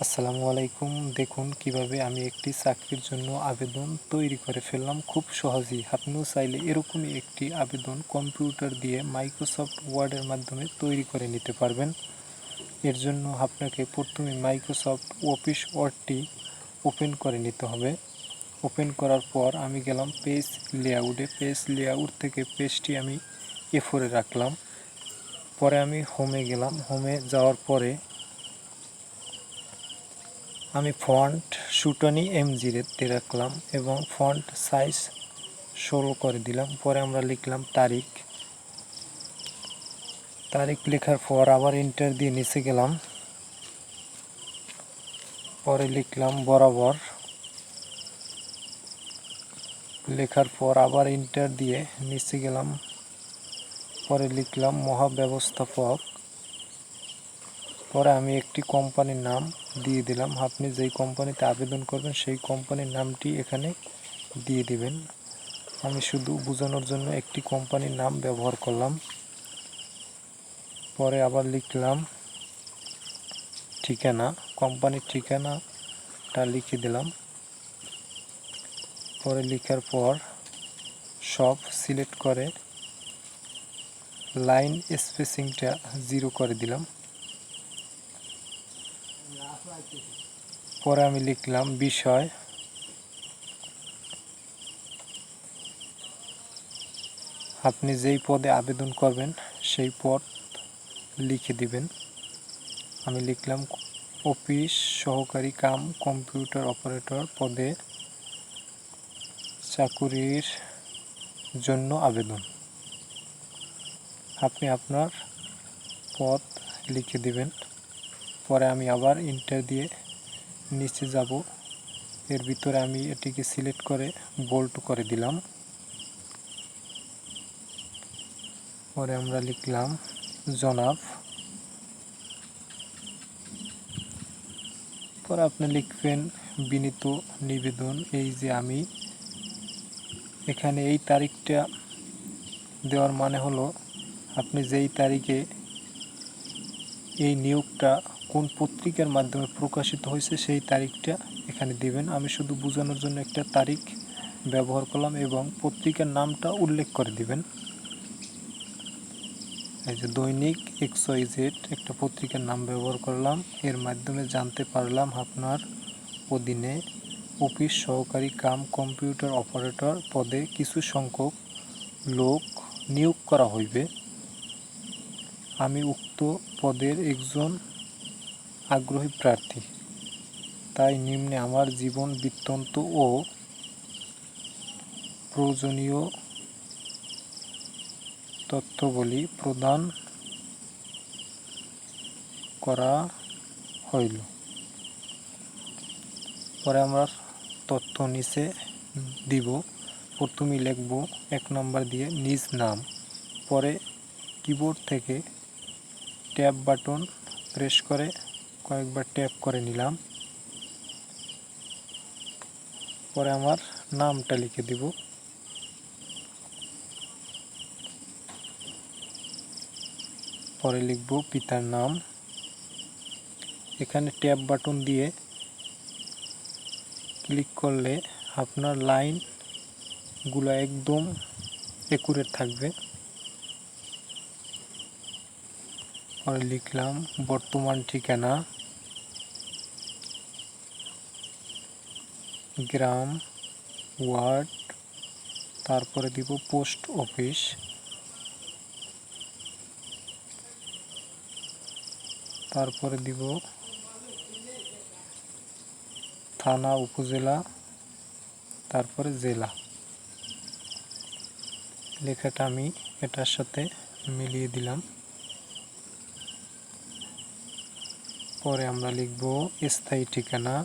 আসসালামু আলাইকুম। দেখুন কিভাবে আমি একটি চাকরির জন্য আবেদন তৈরি করে ফেললাম খুব সহজেই। আপনিও চাইলে এরকমই একটি আবেদন কম্পিউটার দিয়ে মাইক্রোসফট ওয়ার্ডের মাধ্যমে তৈরি করে নিতে পারবেন। এর জন্য আপনাকে প্রথমে মাইক্রোসফট অফিস ওয়ার্ডটি ওপেন করে নিতে হবে। ওপেন করার পর আমি গেলাম পেজ লেআউটে। পেজ লেআউট থেকে পেজটি আমি A4-এ রাখলাম। পরে আমি হোমে গেলাম। হোমে যাওয়ার পরে আমি ফন্ট সুটনি M0-তে রাখলাম এবং ফন্ট সাইজ 16 করে দিলাম। পরে আমরা লিখলাম তারিখ। লেখার পর আবার এন্টার দিয়ে নিচে গেলাম। পরে লিখলাম বরাবর। লেখার পর আবার এন্টার দিয়ে নিচে গেলাম। পরে লিখলাম মহাব্যবস্থাপক। পরে আমি একটি কোম্পানির নাম দিয়ে দিলাম। আপনি যেই কোম্পানিতে আবেদন করবেন সেই কোম্পানির নামটি এখানে দিয়ে দিবেন। আমি শুধু বোঝানোর জন্য একটি কোম্পানির নাম ব্যবহার করলাম। পরে আবার লিখলাম ঠিকানা, কোম্পানির ঠিকানাটা লিখে দিলাম। পরে লেখার পর সব সিলেক্ট করে লাইন স্পেসিংটা 0 করে দিলাম। পরে আমি লিখলাম বিষয়। আপনি যেই পদে আবেদন করবেন সেই পদ লিখে দিবেন। আমি লিখলাম অফিস সহকারী কাম কম্পিউটার অপারেটর পদে চাকুরির জন্য আবেদন। আপনি আপনার পদ লিখে দিবেন। পরে আমি আবার এন্টার দিয়ে নিচে যাব। এর ভিতরে আমি এটিকে সিলেক্ট করে বোল্ড করে দিলাম। পরে আমরা লিখলাম জনাব। পরে আপনি লিখবেন বিনীত নিবেদন, এই যে আমি এখানে এই তারিখটা দেওয়ার মানে হলো আপনি যেই তারিখে এই নিয়োগটা কোন পত্রিকার মাধ্যমে প্রকাশিত হয়েছে সেই তারিখটা এখানে দিবেন। আমি শুধু বোঝানোর জন্য একটা তারিখ ব্যবহার করলাম এবং পত্রিকার নামটা উল্লেখ করে দিবেন। এই যে দৈনিক XYZ একটা পত্রিকার নাম ব্যবহার করলাম। এর মাধ্যমে জানতে পারলাম আপনার অধীনে অফিস সহকারী কাম কম্পিউটার অপারেটর পদে কিছু সংখ্যক লোক নিয়োগ করা হইবে। আমি উক্ত পদের একজন আগ্রহী প্রার্থী, তাই নিম্নে আমার জীবন বৃত্তান্ত ও প্রয়োজনীয় তথ্যাবলী প্রদান করা হইল। পরে আমরা তথ্য নিচে দিব। প্রথমেই লিখব 1 নম্বর দিয়ে নিজ নাম। পরে কিবোর্ড থেকে ট্যাব বাটন প্রেস করে কয়েকবার ট্যাপ করে নিলাম। পরে আমার নামটা লিখে দিব। পরে লিখব পিতার নাম। এখানে ট্যাব বাটন দিয়ে ক্লিক করলে আপনার লাইনগুলো একদম একুরেট থাকবে। পরে লিখলাম বর্তমান ঠিকানা, গ্রাম, ওয়ার্ড, তারপরে দিব পোস্ট অফিস, তারপরে দিব থানা উপজেলা, তারপরে জেলা। লেখাটা আমি এটার সাথে মিলিয়ে দিলাম। পরে আমরা লিখব স্থায়ী ঠিকানা,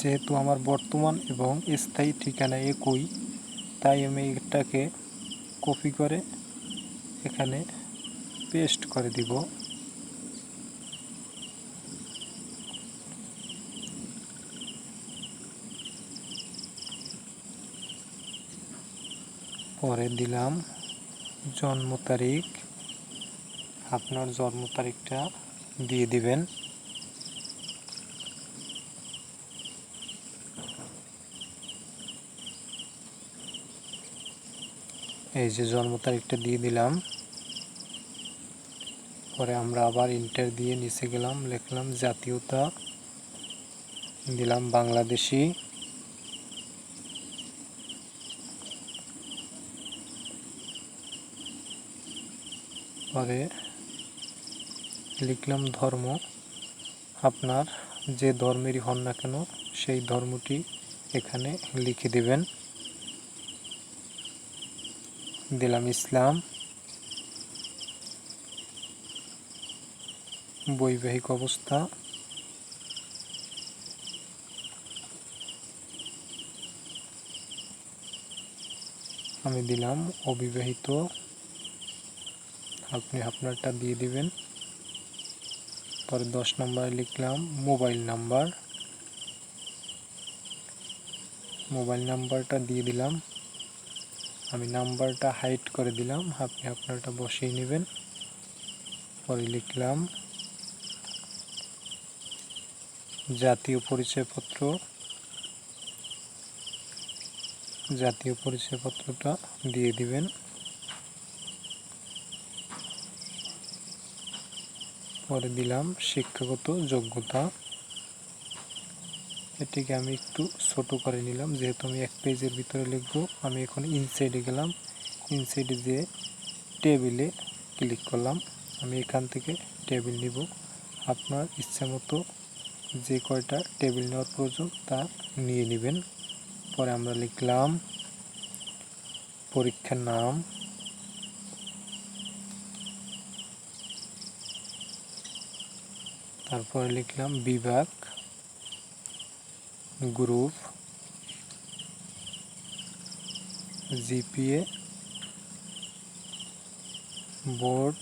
যেহেতু আমার বর্তমান এবং স্থায়ী ঠিকানা একই, তাই আমি এটাকে কপি করে এখানে পেস্ট করে দিব। পরে দিলাম জন্ম তারিখ, আপনার জন্ম তারিখটা দিয়ে দিবেন। এই যে জন্ম তারিখটা দিয়ে দিলাম। পরে আমরা আবার ইন্টার দিয়ে নিচে গেলাম, লিখলাম জাতীয়তা, দিলাম বাংলাদেশি। পরে লিখলাম ধর্ম, আপনার যে ধর্মেরই হন না কেন সেই ধর্মটি এখানে লিখে দেবেন। দিলাম ইসলাম। বৈবাহিক অবস্থা, আমি দিলাম অবিবাহিত, আপনি আপনারটা দিয়ে দিবেন। পরে 10 নম্বরে লিখলাম মোবাইল নাম্বার, মোবাইল নাম্বারটা দিয়ে দিলাম। আমি নাম্বারটা হাইড করে দিলাম, আপনি আপনারটা বসিয়ে নেবেন। পরে লিখলাম জাতীয় পরিচয়পত্র, জাতীয় পরিচয়পত্রটা দিয়ে দিবেন। পরে দিলাম শিক্ষাগত যোগ্যতা, এটিকে আমি একটু ছোট করে নিলাম যেহেতু আমি এক পেজের ভিতরে লিখব। আমি এখন ইনসাইডে গেলাম, ইনসাইডে যেয়ে টেবিলে ক্লিক করলাম। আমি এখান থেকে টেবিল নিব, আপনার ইচ্ছা মতো যে কয়টা টেবিল নেওয়ার প্রয়োজন তা নিয়ে নেবেন। পরে আমরা লিখলাম পরীক্ষার নাম, তারপরে লিখলাম বিভাগ, গ্রুপ, জিপিএ, বোর্ড,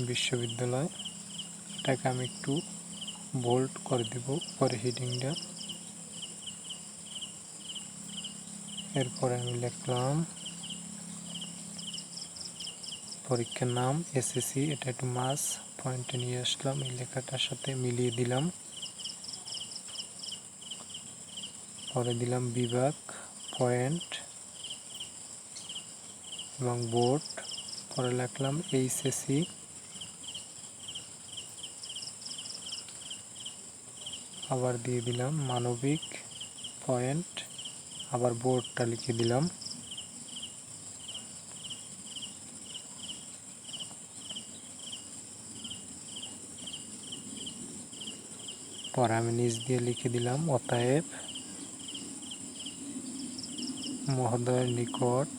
বিশ্ববিদ্যালয়। এটাকে আমি একটু বোল্ড করে দেব পরে হেডিংটা। এরপরে আমি লিখলাম পরীক্ষার নাম এসএসসি, এটা একটু মাস পয়েন্টে নিয়ে আসলাম, এই লেখাটার সাথে মিলিয়ে দিলাম। পরে দিলাম বিভাগ, পয়েন্ট এবং বোর্ড। পরে লিখলাম এইচএসসি, আবার দিয়ে দিলাম মানবিক, পয়েন্ট, আবার বোর্ডটা লিখে দিলাম। পরে আমি নিচ দিয়ে লিখে দিলাম অতএব মহোদয়ের নিকট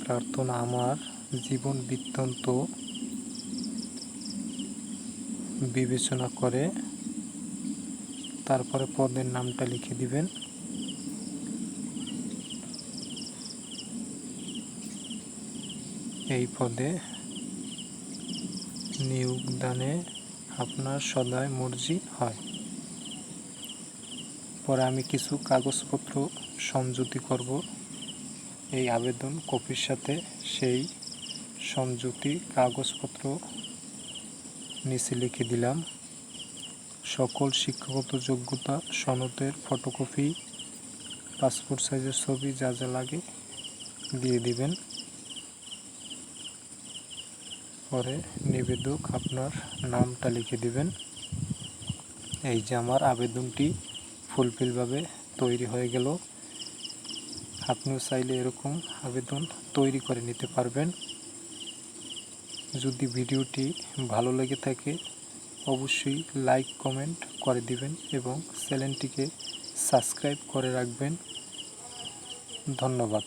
প্রার্থনা আমার জীবন বৃত্তান্ত বিবেচনা করে, তারপরে পদের নামটা লিখে দিবেন। এই পদে নিয়োগদানে আপনার সদয় মর্জি হয়। পরে আমি কিছু কাগজপত্র সমঝুতি করব এই আবেদন কপির সাথে, সেই সমঝুতি কাগজপত্র নিচে লিখে দিলাম। সকল শিক্ষাগত যোগ্যতা সনদের ফটোকপি, পাসপোর্ট সাইজের ছবি, যা যা লাগে দিয়ে দিবেন। পরে নিবেদক আপনার নামটা লিখে দিবেন। এই যে আমার আবেদনটি ফুলফিলভাবে তৈরি হয়ে গেল। আপনিও চাইলে এরকম আবেদন তৈরি করে নিতে পারবেন। যদি ভিডিওটি ভালো লেগে থাকে অবশ্যই লাইক কমেন্ট করে দিবেন এবং চ্যানেলটিকে সাবস্ক্রাইব করে রাখবেন। ধন্যবাদ।